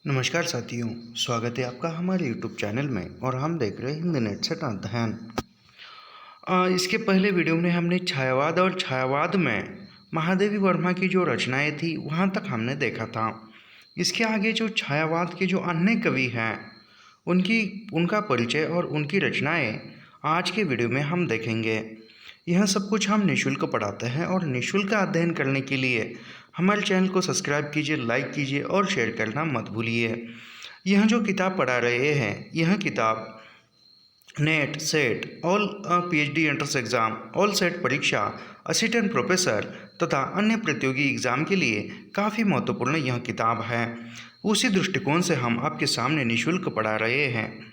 नमस्कार साथियों, स्वागत है आपका हमारे YouTube चैनल में और हम देख रहे हैं हिंदी नेट सेट अध्ययन। इसके पहले वीडियो में हमने छायावाद और छायावाद में महादेवी वर्मा की जो रचनाएं थी वहां तक हमने देखा था। इसके आगे जो छायावाद के जो अन्य कवि हैं उनका परिचय और उनकी रचनाएं आज के वीडियो में हम देखेंगे। यह सब कुछ हम निःशुल्क पढ़ाते हैं और निःशुल्क अध्ययन करने के लिए हमारे चैनल को सब्सक्राइब कीजिए, लाइक कीजिए और शेयर करना मत भूलिए। यह जो किताब पढ़ा रहे हैं, यह किताब net set all PhD entrance exam, all set परीक्षा, असिस्टेंट प्रोफेसर तथा अन्य प्रतियोगी एग्ज़ाम के लिए काफ़ी महत्वपूर्ण यह किताब है। उसी दृष्टिकोण से हम आपके सामने निःशुल्क पढ़ा रहे हैं।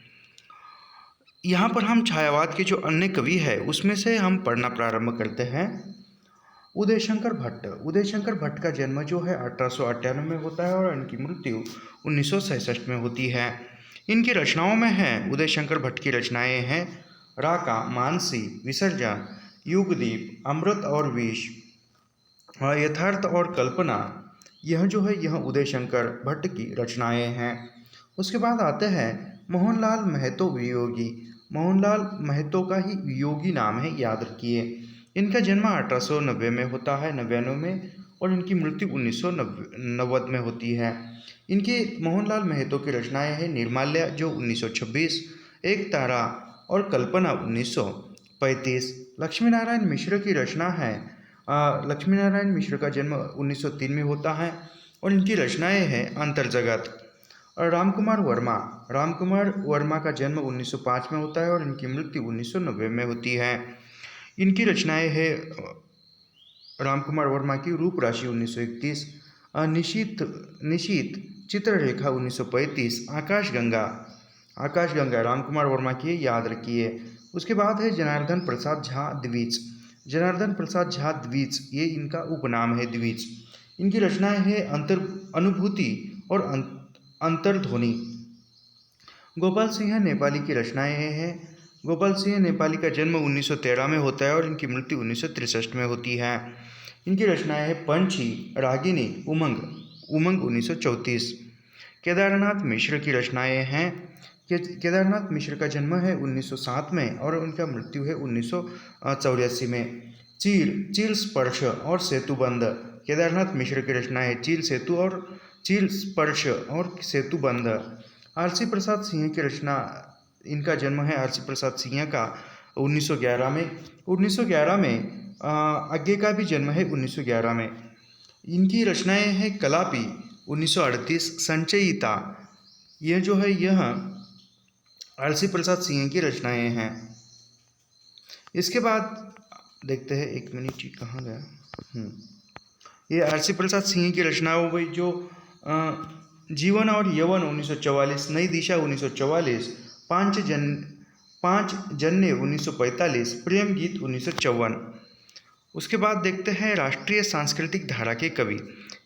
यहाँ पर हम छायावाद के जो अन्य कवि है उसमें से हम पढ़ना प्रारंभ करते हैं। उदयशंकर भट्ट। उदयशंकर भट्ट का जन्म जो है 1898 में होता है और इनकी मृत्यु 1966 में होती है। इनकी रचनाओं में है उदयशंकर भट्ट की रचनाएं हैं राका, मानसी, विसर्जन, युगदीप, अमृत और विष, यथार्थ और कल्पना। यह जो है यह उदयशंकर भट्ट की रचनाएं हैं। उसके बाद आते हैं मोहनलाल महतो वियोगी। मोहनलाल महतो का ही वियोगी नाम है, याद रखिए। इनका जन्म 1890 में होता है, 99 में, और इनकी मृत्यु 1990 में होती है। इनके मोहनलाल महतो की रचनाएं हैं निर्माल्य जो 1926, एक तारा और कल्पना 1935। लक्ष्मी नारायण मिश्र की रचना है लक्ष्मी नारायण मिश्र का जन्म 1903 में होता है और इनकी रचनाएं हैं अंतर्जगत। और रामकुमार वर्मा। रामकुमार वर्मा का जन्म 1905 में होता है और इनकी मृत्यु 1990 में होती है। इनकी रचनाएं हैं रामकुमार वर्मा की रूप राशि 1931, निशीत चित्ररेखा 1935, आकाशगंगा रामकुमार वर्मा की, याद रखिए। उसके बाद है जनार्दन प्रसाद झा द्विज। जनार्दन प्रसाद झा द्विज, ये इनका उपनाम है द्विज। इनकी रचनाएं हैं अनुभूति और अंतर्ध्वनि। गोपाल सिंह नेपाली की रचनाएं हैं। गोपाल सिंह नेपाली का जन्म 1913 में होता है और इनकी मृत्यु 1963 में होती है। इनकी रचनाएं हैं पंछी, रागिनी, उमंग 1934। केदारनाथ मिश्र की रचनाएं हैं। केदारनाथ मिश्र का जन्म है 1907 में और उनका मृत्यु है 1984 में। चील स्पर्श और सेतुबंध। केदारनाथ मिश्र की रचनाएं हैं चील स्पर्श और सेतुबंध। आरसी प्रसाद सिंह की रचना, इनका जन्म है आरसी प्रसाद सिंह का 1911 में। 1911 में आगे का भी जन्म है 1911 में। इनकी रचनाएं हैं कलापी 1938, संचयिता, यह जो है यह आरसी प्रसाद सिंह की रचनाएं हैं। इसके बाद देखते हैं, एक मिनट, कहाँ गया, ये आरसी प्रसाद सिंह की रचनाओं में जो जीवन और यौवन 1944, नई दिशा 1944, पांच जन्य 1945, प्रेम गीत 1954। उसके बाद देखते हैं राष्ट्रीय सांस्कृतिक धारा के कवि,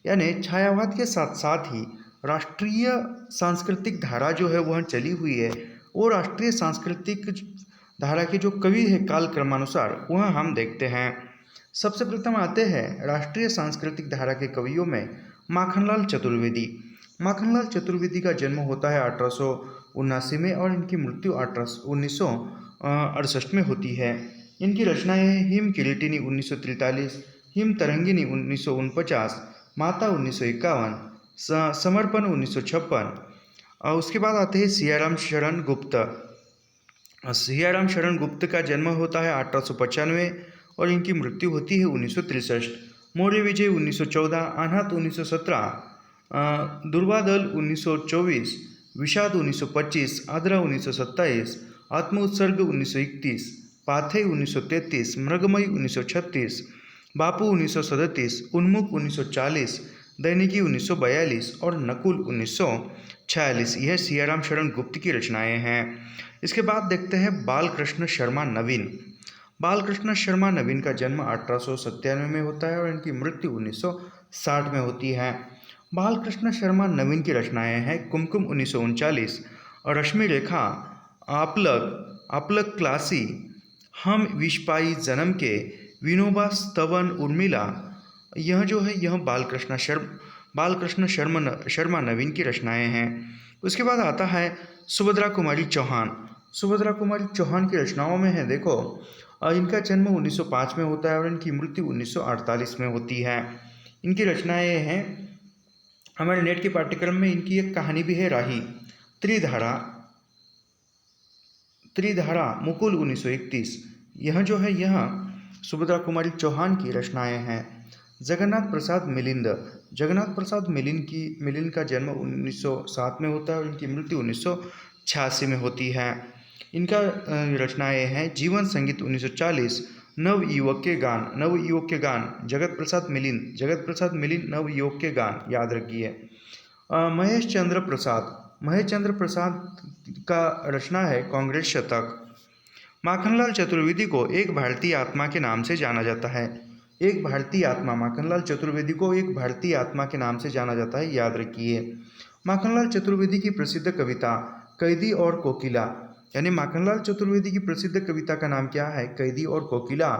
यानी छायावाद के साथ साथ ही राष्ट्रीय सांस्कृतिक धारा जो है वह चली हुई है। वो राष्ट्रीय सांस्कृतिक धारा के जो कवि है काल क्रमानुसार वह हम देखते हैं। सबसे प्रथम आते हैं राष्ट्रीय सांस्कृतिक धारा के कवियों में माखनलाल चतुर्वेदी। माखनलाल चतुर्वेदी का जन्म होता है 1879 में और इनकी मृत्यु 1968 में होती है। इनकी रचनाएं हैं हिम किरीटिनी 1943, हिम तरंगिनी 1949, माता 1951, समर्पण 1956। उसके बाद आते हैं सियाराम शरण गुप्त। सियाराम शरण गुप्त का जन्म होता है 1895 और इनकी मृत्यु होती है 1963। मौर्य विजय 1914, अनाथ 1917, दुर्वादल 1924, विषाद 1925, आद्रा 1927, आत्म उत्सर्ग 1931, पाथेय 1933, मृगमयी 1936, बापू 1937, उन्मुख 1940, दैनिकी 1942 और नकुल 1946। यह सियाराम शरण गुप्त की रचनाएं हैं। इसके बाद देखते हैं बालकृष्ण शर्मा नवीन। बालकृष्ण शर्मा नवीन का जन्म 1897 में होता है और इनकी मृत्यु 1960 में होती है। बालकृष्ण शर्मा नवीन की रचनाएं हैं कुमकुम 1939, रश्मि रेखा, आपलक क्लासी, हम विषपाई जन्म के, विनोबा स्तवन उर्मिला। यह जो है यह बालकृष्ण शर्मा नवीन की रचनाएं हैं। उसके बाद आता है सुभद्रा कुमारी चौहान। सुभद्रा कुमारी चौहान की रचनाओं में है, देखो इनका जन्म 1905 में होता है और इनकी मृत्यु 1948 में होती है। इनकी रचनाएं हैं, हमारे नेट के पाठ्यक्रम में इनकी एक कहानी भी है, राही, त्रिधारा त्रिधारा, मुकुल 1931। यह जो है यह सुभद्रा कुमारी चौहान की रचनाएं हैं। जगन्नाथ प्रसाद मिलिंद। जगन्नाथ प्रसाद मिलिंद का जन्म 1907 में होता है और इनकी मृत्यु 1986 में होती है। इनका रचनाएं हैं जीवन संगीत 1940, नवयुवक के गान जगत प्रसाद मिलिंद नवयुवक के गान, याद रखिए। महेश चंद्र प्रसाद का रचना है कांग्रेस शतक। माखनलाल चतुर्वेदी को एक भारतीय आत्मा के नाम से जाना जाता है। एक भारतीय आत्मा, माखनलाल चतुर्वेदी को एक भारतीय आत्मा के नाम से जाना जाता है, याद रखिए। माखनलाल चतुर्वेदी की प्रसिद्ध कविता कैदी और कोकिला, यानी माखनलाल चतुर्वेदी की प्रसिद्ध कविता का नाम क्या है? कैदी और कोकिला।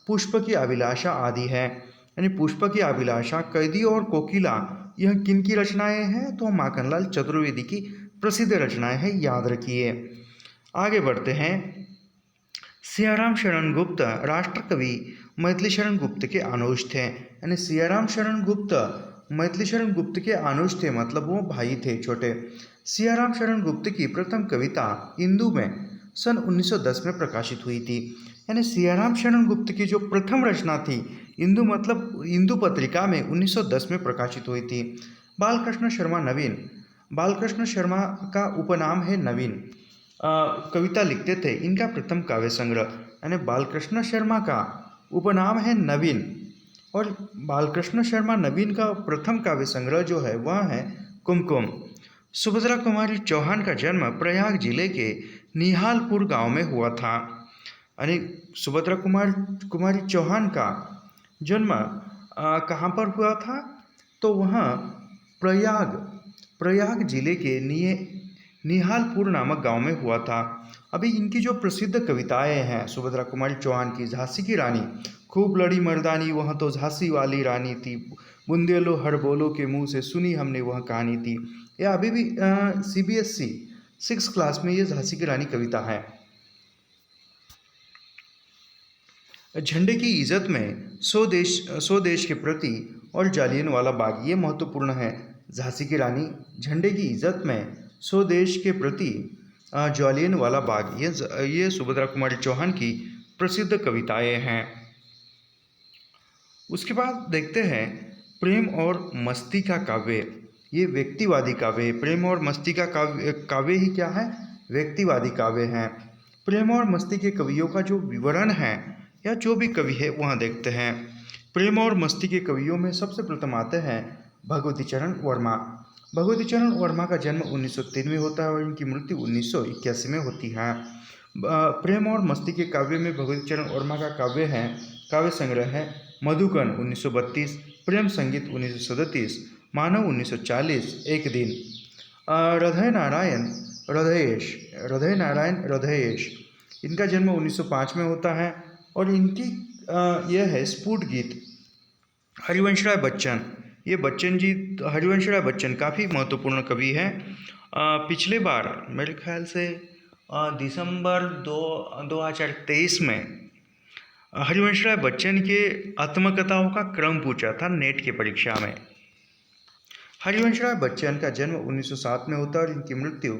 पुष्प की अभिलाषा आदि है, यानी पुष्प की अभिलाषा, कैदी और कोकिला, यह किन की रचनाएं हैं? तो माखनलाल चतुर्वेदी की प्रसिद्ध रचनाएं हैं, याद रखिए। आगे बढ़ते हैं। सियाराम शरण गुप्त राष्ट्र कवि मैथिली शरण गुप्त के अनुज थे, यानी सियाराम शरण गुप्त मैथिली शरण गुप्त के अनुज थे, मतलब वो भाई थे छोटे। सियाराम शरण गुप्त की प्रथम कविता इंदु में सन 1910 में प्रकाशित हुई थी, यानी सियाराम शरण गुप्त की जो प्रथम रचना थी इंदु, मतलब इंदु पत्रिका में 1910 में प्रकाशित हुई थी। बालकृष्ण शर्मा नवीन। बालकृष्ण शर्मा का उपनाम है नवीन, कविता लिखते थे। इनका प्रथम काव्य संग्रह, यानी बालकृष्ण शर्मा का उपनाम है नवीन और बालकृष्ण शर्मा नवीन का प्रथम काव्य संग्रह जो है वह है कुमकुम। सुभद्रा कुमारी चौहान का जन्म प्रयाग जिले के निहालपुर गांव में हुआ था, यानी सुभद्रा कुमारी चौहान का जन्म कहाँ पर हुआ था? तो वह प्रयाग जिले के निहालपुर नामक गांव में हुआ था। अभी इनकी जो प्रसिद्ध कविताएं हैं सुभद्रा कुमारी चौहान की, झांसी की रानी, खूब लड़ी मर्दानी वह तो झांसी वाली रानी थी, बुंदेलो हर बोलो के मुंह से सुनी हमने वह कहानी थी। यह अभी भी CBSE 6 क्लास में ये झांसी की रानी कविता है। झंडे की इज्जत में स्वदेश के प्रति और जालियनवाला बाग, ये महत्वपूर्ण है। झांसी की रानी, झंडे की इज्जत में स्वदेश के प्रति जालियनवाला बाग, ये सुभद्रा कुमारी चौहान की प्रसिद्ध कविताएं हैं। उसके बाद देखते हैं प्रेम और मस्ती का काव्य। ये व्यक्तिवादी काव्य, प्रेम और मस्ती का काव्य ही क्या है? व्यक्तिवादी काव्य है। प्रेम और मस्ती के कवियों का जो विवरण है या जो भी कवि है वहाँ देखते हैं। प्रेम और मस्ती के कवियों में सबसे प्रथम आते हैं भगवती चरण वर्मा। भगवती चरण वर्मा का जन्म 1903 में होता है और इनकी मृत्यु 1981 में होती है। प्रेम और मस्ती के काव्य में भगवती चरण वर्मा का काव्य संग्रह है मधुकन 1932, प्रेम संगीत 1937, मानव 1940, एक दिन। हृदय नारायण हृदयेश, इनका जन्म 1905 में होता है और इनकी यह है स्फुट गीत। हरिवंशराय बच्चन, ये हरिवंश राय बच्चन काफ़ी महत्वपूर्ण कवि हैं। पिछले बार मेरे ख्याल से दिसंबर 2023 में हरिवंश राय बच्चन के आत्मकथाओं का क्रम पूछा था नेट के परीक्षा में। हरिवंश राय बच्चन का जन्म 1907 में होता है और इनकी मृत्यु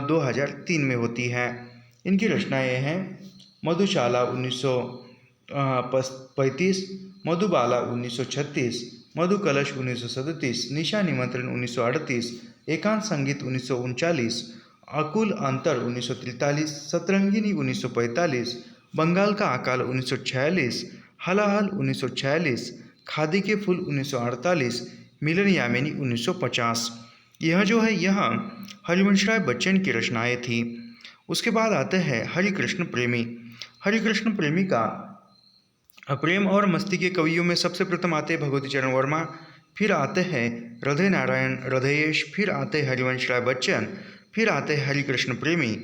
2003 में होती है। इनकी रचनाएं हैं मधुशाला 1935, मधुबाला 1936, मधु कलश 1937, निशा निमंत्रण 1938, एकांत संगीत 1939, अकुल अंतर 1943, सतरंगिनी 1945, बंगाल का अकाल 1946, हलाहल 1946, खादी के फूल 1948, मिलन यामिनी 1950। यह जो है यह हरिवंश राय बच्चन की रचनाएं थी। उसके बाद आते हैं हरिकृष्ण प्रेमी। हरिकृष्ण प्रेमी का प्रेम और मस्ती के कवियों में सबसे प्रथम आते हैं भगवती चरण वर्मा, फिर आते हैं हृदय नारायण हृदयेश, फिर आते हैं हरिवंश राय बच्चन, फिर आते हैं हरिकृष्ण प्रेमी।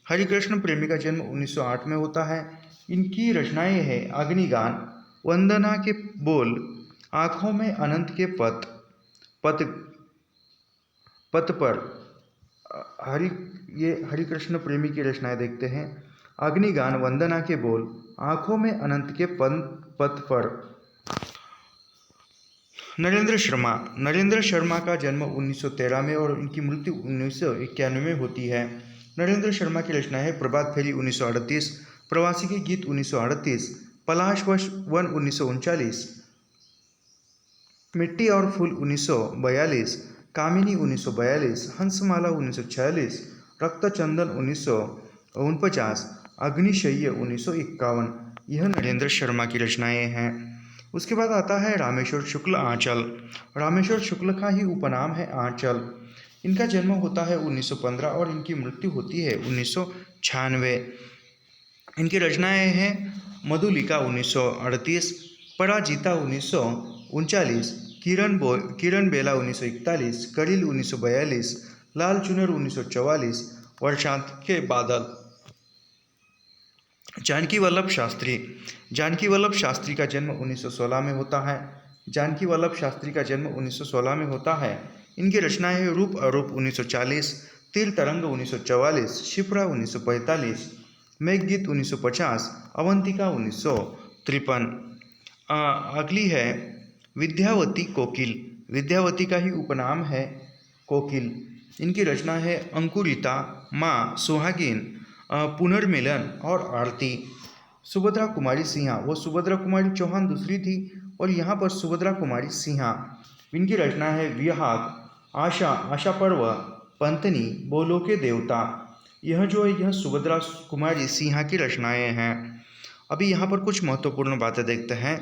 हरिकृष्ण प्रेमी का जन्म 1908 में होता है। इनकी रचनाएं हैं अग्निगान, वंदना के बोल, आँखों में अनंत के पथ, पथ पथ पर हरि ये हरिकृष्ण प्रेमी की रचनाएं देखते हैं। अग्निगान, वंदना के बोल, आंखों में अनंत के पथ पर। नरेंद्र शर्मा का जन्म 1913 में और उनकी मृत्यु 1991 में होती है। नरेंद्र शर्मा की रचना है प्रभात फेरी 1938, प्रवासी के गीत 1938, पलाश वन 1939, मिट्टी और फूल 1942, कामिनी 1942, हंसमाला 1946, रक्तचंदन 1949, अग्निशय्य 1951। यह नरेंद्र शर्मा की रचनाएं हैं। उसके बाद आता है रामेश्वर शुक्ल आंचल। रामेश्वर शुक्ल का ही उपनाम है आंचल। इनका जन्म होता है 1915 और इनकी मृत्यु होती है 1996। इनकी रचनाएं हैं मधुलिका 1938, पराजिता 1939, किरण बेला 1941, करील 1942, लाल चुनर 1944, वर्षांत के बादल। जानकी वल्लभ शास्त्री का जन्म 1916 में होता है। जानकी वल्लभ शास्त्री का जन्म 1916 में होता है। इनकी रचनाएं हैं रूप अरूप 1940, तिल तरंग 1944, शिप्रा 1945, मेघगीत 1950, अवंतिका 1953। अगली है विद्यावती कोकिल। विद्यावती का ही उपनाम है कोकिल। इनकी रचना है अंकुरिता, माँ, सुहागिन, पुनर्मिलन और आरती। सुभद्रा कुमारी सिन्हा, वो सुभद्रा कुमारी चौहान दूसरी थी और यहाँ पर सुभद्रा कुमारी सिन्हा। इनकी रचना है विहाग, आशा पर्व, पंतनी, बोलो के देवता। यह सुभद्रा कुमारी सिन्हा की रचनाएं हैं। अभी यहाँ पर कुछ महत्वपूर्ण बातें देखते हैं।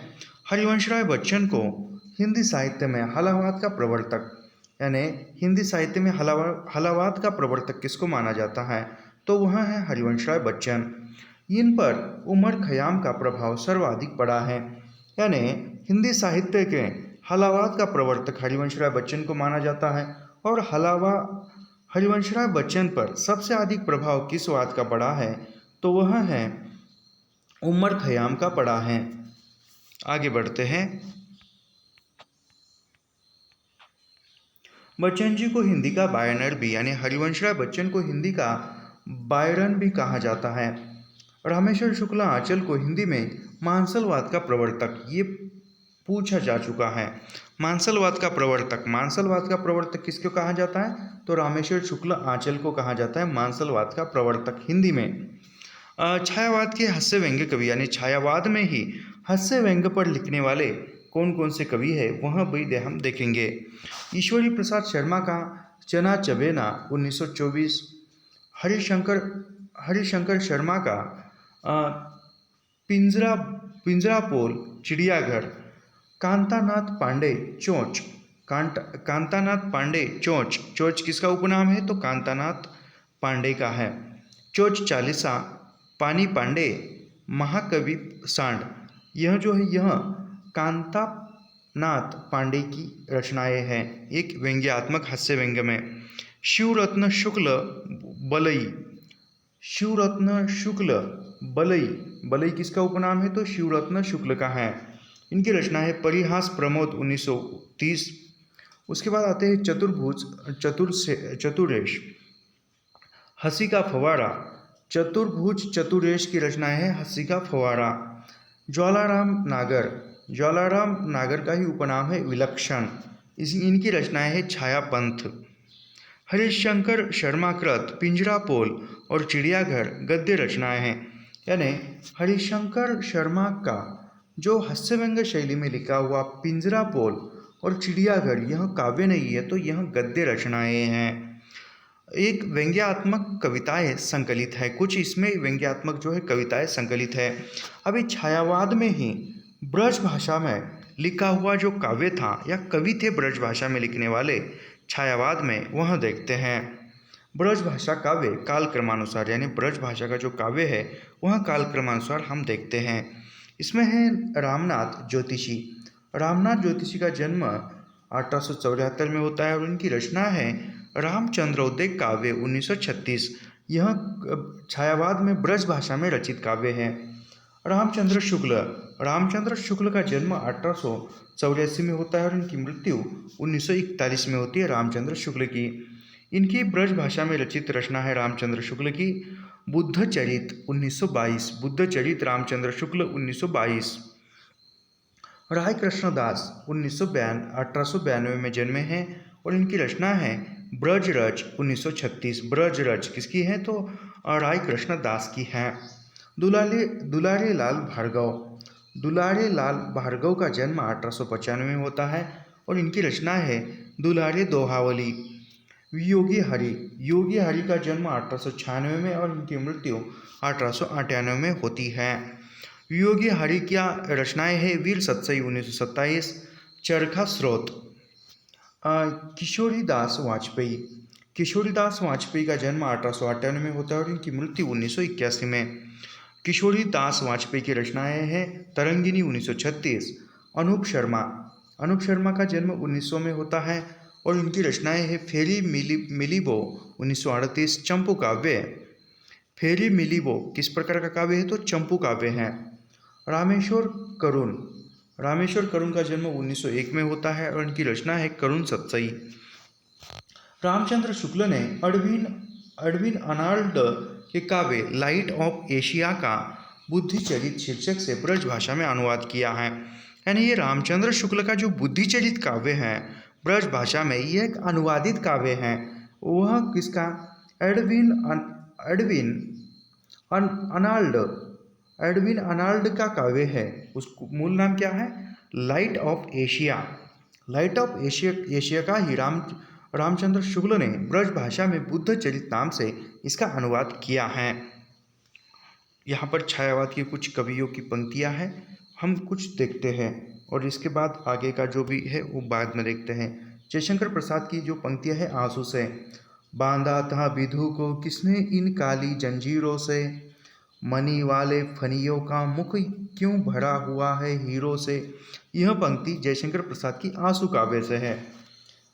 हरिवंश राय बच्चन को हिंदी साहित्य में हलावाद का प्रवर्तक, यानी हिंदी साहित्य में हलावाद का प्रवर्तक किसको माना जाता है, तो वह है हरिवंश राय बच्चन। इन पर उमर खयाम का प्रभाव सर्वाधिक पड़ा है, यानी हिंदी साहित्य के हलावाद का प्रवर्तक हरिवंश राय बच्चन को माना जाता है। और हरिवंश राय बच्चन पर सबसे अधिक प्रभाव किस वाद का पड़ा है, तो वह है उमर खयाम का पड़ा है। आगे बढ़ते हैं। बच्चन जी को हिंदी का बायनर भी, यानी हरिवंश राय बच्चन को हिंदी का बायरन भी कहा जाता है। रामेश्वर शुक्ला आंचल को हिंदी में मांसलवाद का प्रवर्तक, ये पूछा जा चुका है। मांसलवाद का प्रवर्तक किसको कहा जाता है, तो रामेश्वर शुक्ला आंचल को कहा जाता है मांसलवाद का प्रवर्तक हिंदी में। छायावाद के हास्य व्यंग्य कवि, यानी छायावाद में ही हास्य व्यंग्य पर लिखने वाले कौन कौन से कवि है, वह भी हम देखेंगे। ईश्वरी प्रसाद शर्मा का चना चबेना 1924, हरिशंकर शर्मा का पिंजरापोल चिड़ियाघर, कांतानाथ पांडे चोंच किसका उपनाम है, तो कांतानाथ पांडे का है। चोच चालीसा, पानी पांडे, महाकवि सांड, यह कांतानाथ पांडे की रचनाएं हैं, एक व्यंग्यात्मक हास्य व्यंग्य में। शिवरत्न शुक्ल बलई किसका उपनाम है, तो शिवरत्न शुक्ल का है। इनकी रचना है परिहास प्रमोद 1930। उसके बाद आते हैं चतुरेश, हंसी का फवारा। चतुरेश की रचना है हंसी का फवारा। ज्वालाराम नागर का ही उपनाम है विलक्षण। इनकी रचनाएं है छायापंथ। हरिशंकर शर्मा कृत पिंजरापोल और चिड़ियाघर गद्य रचनाएं हैं, यानी हरिशंकर शर्मा का जो हास्य व्यंग्य शैली में लिखा हुआ पिंजरापोल और चिड़ियाघर, यह काव्य नहीं है, तो यह गद्य रचनाएं हैं। एक व्यंग्यात्मक कविताएं संकलित है, कुछ इसमें व्यंग्यात्मक कविताएं संकलित है। अभी छायावाद में ही ब्रज भाषा में लिखा हुआ जो काव्य था, या कवि थे ब्रज भाषा में लिखने वाले छायावाद में, वह देखते हैं। ब्रज भाषा काव्य काल क्रमानुसार, यानी ब्रज भाषा का जो काव्य है वह काल क्रमानुसार हम देखते हैं। इसमें है रामनाथ ज्योतिषी का जन्म 1874 में होता है और उनकी रचना है रामचंद्रोदय काव्य 1936। यह छायावाद में ब्रज भाषा में रचित काव्य है। रामचंद्र शुक्ल रामचंद्र शुक्ल का जन्म 1884 में होता है और इनकी मृत्यु 1941 में होती है रामचंद्र शुक्ल की। इनकी ब्रज भाषा में रचित रचना है रामचंद्र शुक्ल की बुद्ध चरित 1922। बुद्ध चरित रामचंद्र शुक्ल 1922। राय कृष्णदास 1892 में जन्मे हैं और इनकी रचना है ब्रजरज 1936। ब्रजरज किसकी है तो राय कृष्णदास की है। दुलारी लाल भार्गव। दुलारी लाल भार्गव का जन्म 1895 में होता है और इनकी रचना है दुलारी दोहावली। योगी हरि का जन्म 1896 में और इनकी मृत्यु 1898 में होती है। योगी हरि क्या रचनाएं हैं वीर सत्सई 1927। चरखा स्रोत। किशोरीदास वाजपेयी। किशोरीदास वाजपेयी का जन्म 1898 में होता है और इनकी मृत्यु 1981 में। किशोरीदास वाजपेयी की रचनाएं हैं तरंगिनी 1936। अनूप शर्मा का जन्म 1900 में होता है और इनकी रचनाएं हैं फेरी मिलीबो 1938। चंपू काव्य। फेरी मिलीबो किस प्रकार का काव्य है तो चंपू काव्य है। रामेश्वर करुण का जन्म 1901 में होता है और इनकी रचना है करुण सत्सई। रामचंद्र शुक्ल ने अरविंद अर्नाल्ड के काव्य लाइट ऑफ एशिया का बुद्धिचरित शीर्षक से ब्रज भाषा में अनुवाद किया है। यानी ये रामचंद्र शुक्ल का जो बुद्धिचरित काव्य है ब्रज भाषा में ये एक अनुवादित काव्य है। वह किसका एडविन अर्नाल्ड का काव्य है। उसका मूल नाम क्या है light of Asia. Light of Asia का ही रामचंद्र शुक्ल ने ब्रज भाषा में बुद्ध चरित नाम से इसका अनुवाद किया है। यहाँ पर छायावाद की कुछ कवियों की पंक्तियाँ हैं, हम कुछ देखते हैं और इसके बाद आगे का जो भी है वो बाद में देखते हैं। जयशंकर प्रसाद की जो पंक्तियाँ हैं आंसू से। बांधा था विधु को किसने इन काली जंजीरों से, मनी वाले फनियों का मुख क्यों भरा हुआ है हीरो से। यह पंक्ति जयशंकर प्रसाद की आंसू काव्य से है।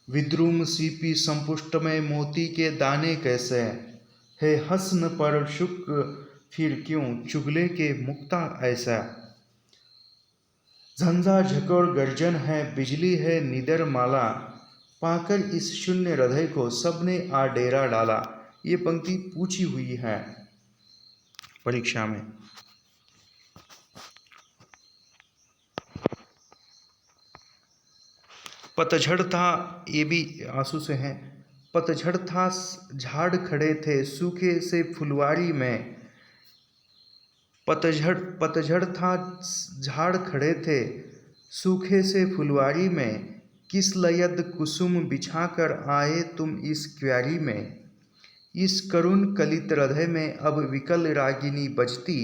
विद्रुम सीपी संपुष्ट में मोती के दाने कैसे है, हसन पर शुक्र फिर क्यों चुगले के मुक्ता ऐसा। झंझा झकोर गर्जन है बिजली है निदर माला, पाकर इस शून्य हृदय को सबने आ डेरा डाला। ये पंक्ति पूछी हुई है परीक्षा में। पतझड़ था, ये भी आंसू से है। पतझड़ था झाड़ खड़े थे सूखे से फुलवारी में, पतझड़ था झाड़ खड़े थे सूखे से फुलवारी में, किस लयद कुसुम बिछाकर आए तुम इस क्यारी में। इस करुण कलित हृदय में अब विकल रागिनी बजती,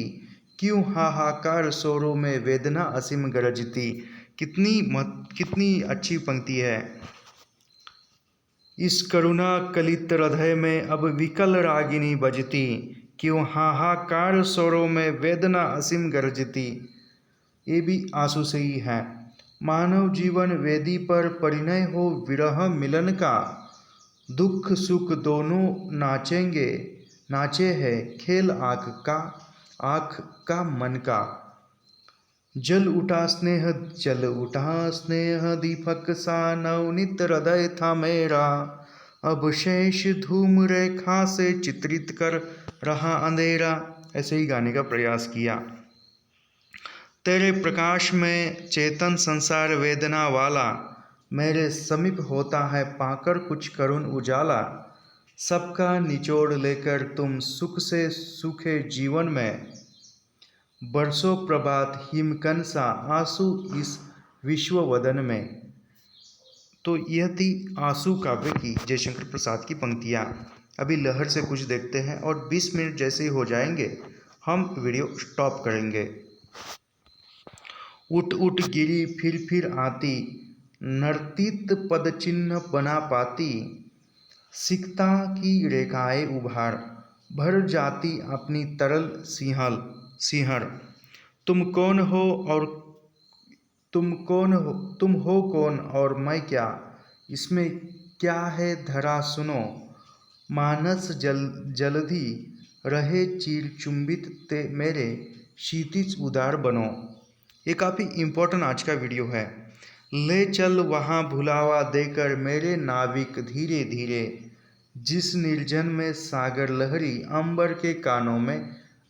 क्यों हाहाकार शोरों में वेदना असीम गरजती। कितनी अच्छी पंक्ति है। इस करुणा कलित हृदय में अब विकल रागिनी बजती, क्यों हाहाकार स्वरों में वेदना असीम गरजती। ये भी आंसू से ही है। मानव जीवन वेदी पर परिणय हो विरह मिलन का, दुख सुख दोनों नाचे है खेल आँख का मन का। जल उठा स्नेह दीपक सा नवनीत हृदय था मेरा, अब शेष धूम रेखा से चित्रित कर रहा अंधेरा। ऐसे ही गाने का प्रयास किया। तेरे प्रकाश में चेतन संसार वेदना वाला, मेरे समीप होता है पाकर कुछ करुण उजाला। सबका निचोड़ लेकर तुम सुख से सूखे जीवन में, बरसों प्रभात हिमकन सा आंसू इस विश्व वदन में। तो यह थी आंसू काव्य की जयशंकर प्रसाद की पंक्तियाँ। अभी लहर से कुछ देखते हैं और 20 मिनट जैसे ही हो जाएंगे हम वीडियो स्टॉप करेंगे। उठ उठ गिरी फिर आती, नर्तित पद चिन्ह बना पाती, सिकता की रेखाएं उभार, भर जाती अपनी तरल सिंहर। तुम हो कौन और मैं क्या, इसमें क्या है धरा सुनो। मानस जल्दी रहे चीर चुंबित ते मेरे, क्षितिज उदार बनो। ये काफ़ी इम्पोर्टेंट आज का वीडियो है। ले चल वहाँ भुलावा देकर मेरे नाविक धीरे धीरे, जिस निर्जन में सागर लहरी अंबर के कानों में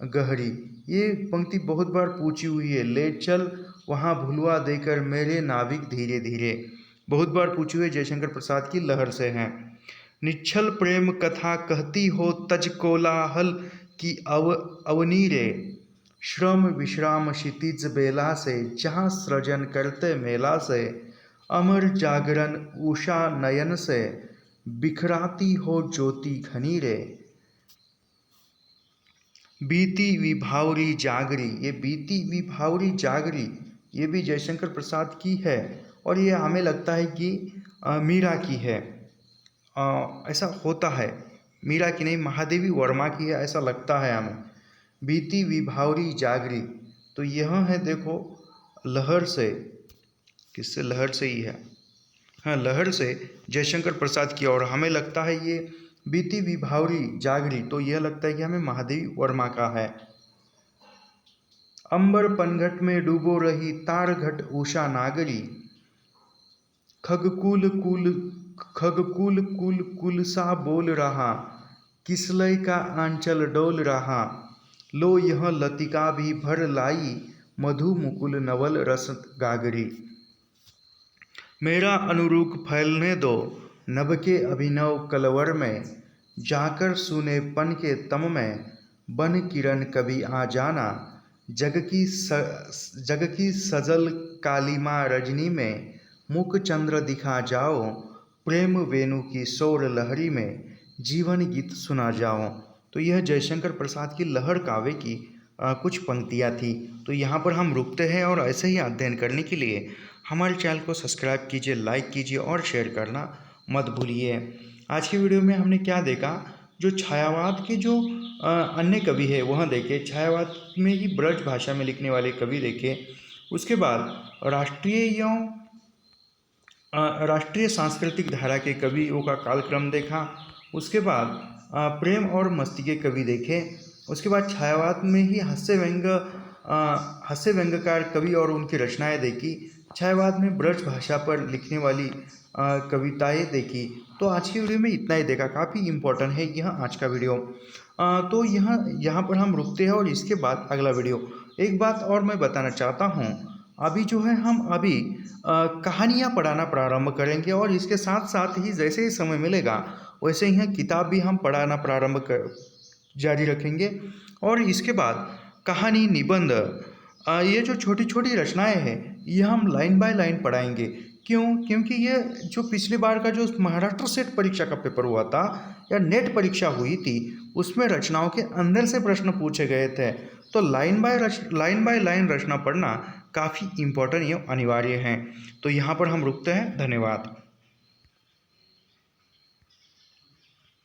गहरी। ये पंक्ति बहुत बार पूछी हुई है। ले चल वहाँ भुलवा देकर मेरे नाविक धीरे धीरे, बहुत बार पूछी हुई है, जयशंकर प्रसाद की लहर से हैं। निश्चल प्रेम कथा कहती हो तज कोलाहल की अवनी रे, श्रम विश्राम क्षितिज बेला से जहाँ सृजन करते मेला से, अमर जागरण उषा नयन से बिखराती हो ज्योति घनी रे, बीती विभावरी जागरी। ये बीती विभावरी जागरी ये भी जयशंकर प्रसाद की है और ये हमें लगता है कि मीरा की है। ऐसा होता है, मीरा की नहीं, महादेवी वर्मा की है ऐसा लगता है हमें। बीती विभावरी जागरी, तो यह है देखो लहर से, किससे? लहर से ही है, हाँ लहर से जयशंकर प्रसाद की, और हमें लगता है ये बीती विभावरी जागरी, तो यह लगता है कि हमें महादेवी वर्मा का है। अंबर पनघट में डूबो रही तार घट उषा नागरी, खगकुल कुल सा बोल रहा, किसलय का आंचल डोल रहा, लो यह लतिका भी भर लाई, मधु मुकुल नवल रस गागरी। मेरा अनुरूप फैलने दो नभ के अभिनव कलवर में, जाकर सुने पन के तम में, बन किरण कभी आ जाना, जग की सजल कालीमा रजनी में, मुख चंद्र दिखा जाओ, प्रेम वेणु की शोर लहरी में, जीवन गीत सुना जाओ। तो यह जयशंकर प्रसाद की लहर काव्य की कुछ पंक्तियाँ थी। तो यहाँ पर हम रुकते हैं और ऐसे ही अध्ययन करने के लिए हमारे चैनल को सब्सक्राइब कीजिए, लाइक कीजिए और शेयर करना मत भूलिए। आज की वीडियो में हमने क्या देखा, जो छायावाद के जो अन्य कवि है वह देखे, छायावाद में ही ब्रज भाषा में लिखने वाले कवि देखे, उसके बाद राष्ट्रीय सांस्कृतिक धारा के कवियों का कालक्रम देखा, उसके बाद प्रेम और मस्ती के कवि देखे, उसके बाद छायावाद में ही हास्य व्यंग्यकार कवि और उनकी रचनाएं देखी, छायावाद में ब्रज भाषा पर लिखने वाली कविताएं देखी। तो आज की वीडियो में इतना ही देखा, काफ़ी इम्पोर्टेंट है यह आज का वीडियो। तो यहाँ पर हम रुकते हैं और इसके बाद अगला वीडियो। एक बात और मैं बताना चाहता हूँ, अभी जो है हम अभी कहानियाँ पढ़ाना प्रारंभ करेंगे और इसके साथ साथ ही जैसे ही समय मिलेगा वैसे ही किताब भी हम पढ़ाना जारी रखेंगे। और इसके बाद कहानी, निबंध, ये जो छोटी छोटी रचनाएं हैं ये हम लाइन बाय लाइन पढ़ाएंगे। क्यों? क्योंकि ये जो पिछली बार का जो महाराष्ट्र सेट परीक्षा का पेपर हुआ था या नेट परीक्षा हुई थी उसमें रचनाओं के अंदर से प्रश्न पूछे गए थे। तो लाइन बाय लाइन रचना पढ़ना काफ़ी इम्पोर्टेंट या अनिवार्य है। तो यहाँ पर हम रुकते हैं। धन्यवाद।